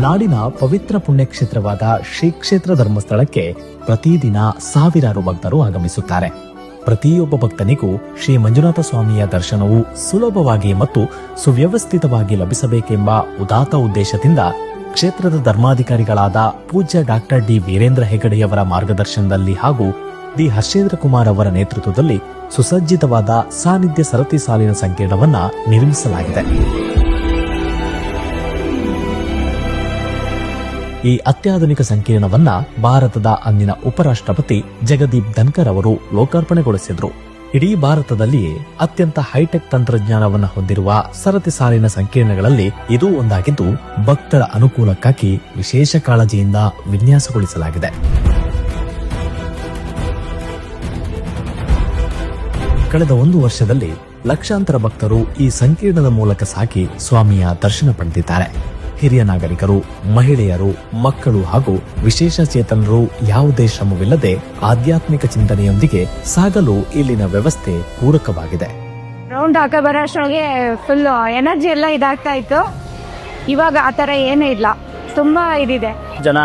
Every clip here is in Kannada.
ನಾಡಿನ ಪವಿತ್ರ ಪುಣ್ಯಕ್ಷೇತ್ರವಾದ ಶ್ರೀ ಕ್ಷೇತ್ರ ಧರ್ಮಸ್ಥಳಕ್ಕೆ ಪ್ರತಿದಿನ ಸಾವಿರಾರು ಭಕ್ತರು ಆಗಮಿಸುತ್ತಾರೆ. ಪ್ರತಿಯೊಬ್ಬ ಭಕ್ತನಿಗೂ ಶ್ರೀ ಮಂಜುನಾಥ ಸ್ವಾಮಿಯ ದರ್ಶನವು ಸುಲಭವಾಗಿ ಮತ್ತು ಸುವ್ಯವಸ್ಥಿತವಾಗಿ ಲಭಿಸಬೇಕೆಂಬ ಉದಾತ್ತ ಉದ್ದೇಶದಿಂದ ಕ್ಷೇತ್ರದ ಧರ್ಮಾಧಿಕಾರಿಗಳಾದ ಪೂಜ್ಯ ಡಾಕ್ಟರ್ ಡಿ ವೀರೇಂದ್ರ ಹೆಗಡೆಯವರ ಮಾರ್ಗದರ್ಶನದಲ್ಲಿ ಹಾಗೂ ಡಿ ಹರ್ಷೇಂದ್ರ ಕುಮಾರ್ ಅವರ ನೇತೃತ್ವದಲ್ಲಿ ಸುಸಜ್ಜಿತವಾದ ಸಾನ್ನಿಧ್ಯ ಸರತಿ ಸಾಲಿನ ಸಂಕೀರ್ಣವನ್ನ ನಿರ್ಮಿಸಲಾಗಿದೆ. ಈ ಅತ್ಯಾಧುನಿಕ ಸಂಕೀರ್ಣವನ್ನ ಭಾರತದ ಅಂದಿನ ಉಪರಾಷ್ಟ್ರಪತಿ ಜಗದೀಪ್ ಧನ್ಕರ್ ಅವರು ಲೋಕಾರ್ಪಣೆಗೊಳಿಸಿದ್ರು. ಇಡೀ ಭಾರತದಲ್ಲಿಯೇ ಅತ್ಯಂತ ಹೈಟೆಕ್ ತಂತ್ರಜ್ಞಾನವನ್ನು ಹೊಂದಿರುವ ಸರತಿ ಸಾಲಿನ ಸಂಕೀರ್ಣಗಳಲ್ಲಿ ಇದು ಒಂದಾಗಿದ್ದು, ಭಕ್ತರ ಅನುಕೂಲಕ್ಕಾಗಿ ವಿಶೇಷ ಕಾಳಜಿಯಿಂದ ವಿನ್ಯಾಸಗೊಳಿಸಲಾಗಿದೆ. ಕಳೆದ 1 ವರ್ಷದಲ್ಲಿ ಲಕ್ಷಾಂತರ ಭಕ್ತರು ಈ ಸಂಕೀರ್ಣದ ಮೂಲಕ ಸಾಗಿ ಸ್ವಾಮಿಯ ದರ್ಶನ ಪಡೆದಿದ್ದಾರೆ. ಹಿರಿಯ ನಾಗರಿಕರು, ಮಹಿಳೆಯರು, ಮಕ್ಕಳು ಹಾಗೂ ವಿಶೇಷ ಚೇತನರು ಯಾವುದೇ ಶ್ರಮವಿಲ್ಲದೆ ಆಧ್ಯಾತ್ಮಿಕ ಚಿಂತನೆಯೊಂದಿಗೆ ಸಾಗಲು ಇಲ್ಲಿನ ವ್ಯವಸ್ಥೆ ಪೂರಕವಾಗಿದೆ. ರೌಂಡ್ ಹಾಕ ಬರೋಷ್ಟ್ರೊಳಗೆ ಫುಲ್ ಎನರ್ಜಿ ಎಲ್ಲ ಇದಾಗ್ತಾ ಇತ್ತು. ಇವಾಗ ಆತರ ಏನೂ ಇಲ್ಲ, ತುಂಬಾ ಇದಿದೆ. ಜನ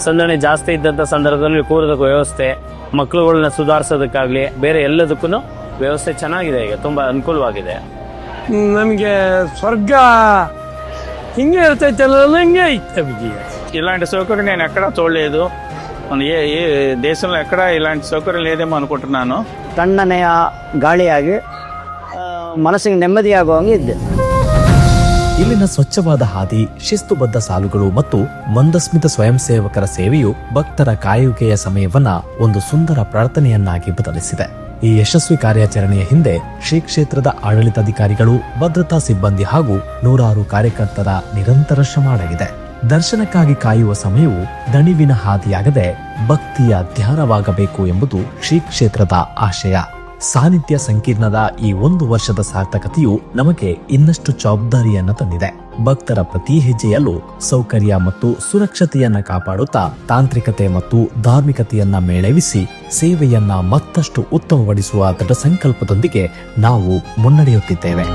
ಸಂದಣಿ ಜಾಸ್ತಿ ಇದ್ದಂತ ಸಂದರ್ಭದಲ್ಲಿ ಕೂರೋದಕ್ಕೆ ವ್ಯವಸ್ಥೆ, ಮಕ್ಕಳುಗಳನ್ನ ಸುಧಾರಿಸೋದಕ್ಕಾಗ್ಲಿ ಬೇರೆ ಎಲ್ಲದಕ್ಕೂ ವ್ಯವಸ್ಥೆ ಚೆನ್ನಾಗಿದೆ. ಈಗ ತುಂಬಾ ಅನುಕೂಲವಾಗಿದೆ. ನಮಗೆ ಸ್ವರ್ಗ ಹಿಂಗೆ ಇರ್ತೈತೆ ಹಿಂಗೆ ಐತೆ. ఇలాంటి సౌకర్యం నేను ఎక్కడ చూడలేదు. ఏ దేశంలో ఎక్కడ ఇలాంటి సౌకర్యం లేదేమో అనుకుంటున్నాను. ತಣ್ಣನೆಯ ಗಾಳಿಯಾಗಿ ಮನಸ್ಸಿಗೆ ನೆಮ್ಮದಿಯಾಗುವಂಗೆ ಇದ್ದೆ. ಇಲ್ಲಿನ ಸ್ವಚ್ಛವಾದ ಹಾದಿ, ಶಿಸ್ತುಬದ್ಧ ಸಾಲುಗಳು ಮತ್ತು ಮಂದಸ್ಮಿತ ಸ್ವಯಂ ಸೇವಕರ ಸೇವೆಯು ಭಕ್ತರ ಕಾಯುವಿಕೆಯ ಸಮಯವನ್ನ ಒಂದು ಸುಂದರ ಪ್ರಾರ್ಥನೆಯನ್ನಾಗಿ ಬದಲಿಸಿದೆ. ಈ ಯಶಸ್ವಿ ಕಾರ್ಯಾಚರಣೆಯ ಹಿಂದೆ ಶ್ರೀ ಕ್ಷೇತ್ರದ ಆಡಳಿತಾಧಿಕಾರಿಗಳು, ಭದ್ರತಾ ಸಿಬ್ಬಂದಿ ಹಾಗೂ ನೂರಾರು ಕಾರ್ಯಕರ್ತರ ನಿರಂತರ ಶ್ರಮ ಅಡಗಿದೆ. ದರ್ಶನಕ್ಕಾಗಿ ಕಾಯುವ ಸಮಯವು ದಣಿವಿನ ಹಾದಿಯಾಗದೆ ಭಕ್ತಿಯ ಧ್ಯಾನವಾಗಬೇಕು ಎಂಬುದು ಶ್ರೀ ಕ್ಷೇತ್ರದ ಆಶಯ. ಸಾನ್ನಿಧ್ಯ ಸಂಕೀರ್ಣದ ಈ 1 ವರ್ಷದ ಸಾರ್ಥಕತೆಯು ನಮಗೆ ಇನ್ನಷ್ಟು ಜವಾಬ್ದಾರಿಯನ್ನ ತಂದಿದೆ. ಭಕ್ತರ ಪ್ರತಿ ಹೆಜ್ಜೆಯಲ್ಲೂ ಸೌಕರ್ಯ ಮತ್ತು ಸುರಕ್ಷತೆಯನ್ನ ಕಾಪಾಡುತ್ತಾ ತಾಂತ್ರಿಕತೆ ಮತ್ತು ಧಾರ್ಮಿಕತೆಯನ್ನ ಮೇಳವಿಸಿ ಸೇವೆಯನ್ನ ಮತ್ತಷ್ಟು ಉತ್ತಮಪಡಿಸುವ ದೃಢ ಸಂಕಲ್ಪದೊಂದಿಗೆ ನಾವು ಮುನ್ನಡೆಯುತ್ತಿದ್ದೇವೆ.